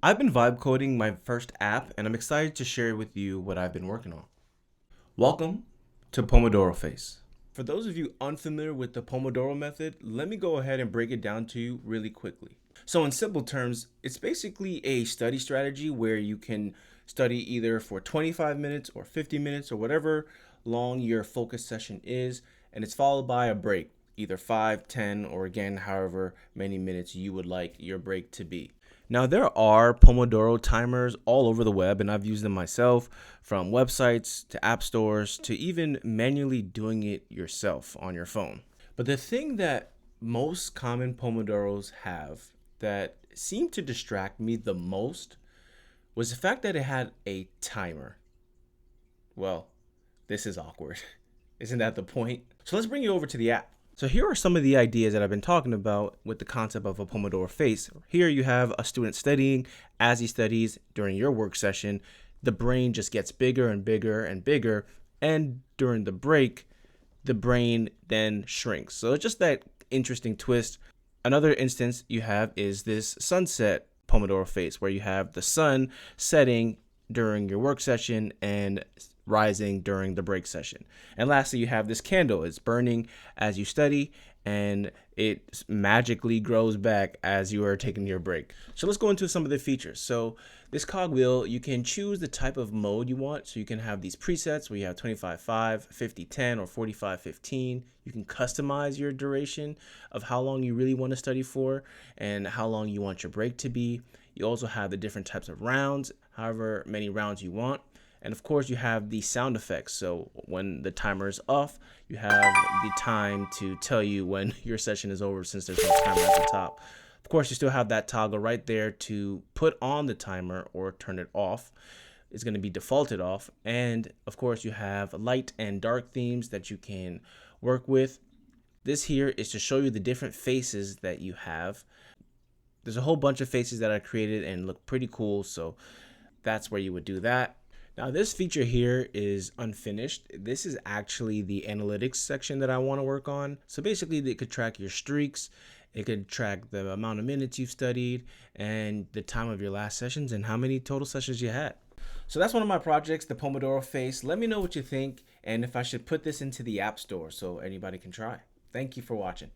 I've been vibe coding my first app and I'm excited to share with you what I've been working on. Welcome to Pomodoro Face. For those of you unfamiliar with the Pomodoro method, let me go ahead and break it down to you really quickly. So in simple terms, it's basically a study strategy where you can study either for 25 minutes or 50 minutes or whatever long your focus session is, and it's followed by a break, either 5, 10, or again, however many minutes you would like your break to be. Now, there are Pomodoro timers all over the web, and I've used them myself, from websites to app stores to even manually doing it yourself on your phone. But the thing that most common Pomodoros have that seemed to distract me the most was the fact that it had a timer. Well, this is awkward. Isn't that the point? So let's bring you over to the app. So here are some of the ideas that I've been talking about with the concept of a Pomodoro face. Here you have a student studying. As he studies during your work session, the brain just gets bigger and bigger and bigger. And during the break, the brain then shrinks. So it's just that interesting twist. Another instance you have is this sunset Pomodoro face, where you have the sun setting during your work session and rising during the break session. And lastly, you have this candle. It's burning as you study and it magically grows back as you are taking your break. So let's go into some of the features. So this cogwheel, you can choose the type of mode you want. So you can have these presets where you have 25/5, 50/10, or 45/15. You can customize your duration of how long you really want to study for and how long you want your break to be. You also have the different types of rounds, however many rounds you want. And of course, you have the sound effects. So when the timer is off, you have the time to tell you when your session is over, since there's no timer at the top. Of course, you still have that toggle right there to put on the timer or turn it off. It's going to be defaulted off. And of course, you have light and dark themes that you can work with. This here is to show you the different faces that you have. There's a whole bunch of faces that I created and look pretty cool. So that's where you would do that. Now this feature here is unfinished. This is actually the analytics section that I want to work on. So basically it could track your streaks. It could track the amount of minutes you've studied and the time of your last sessions and how many total sessions you had. So that's one of my projects, the Pomodoro face. Let me know what you think and if I should put this into the App Store so anybody can try. Thank you for watching.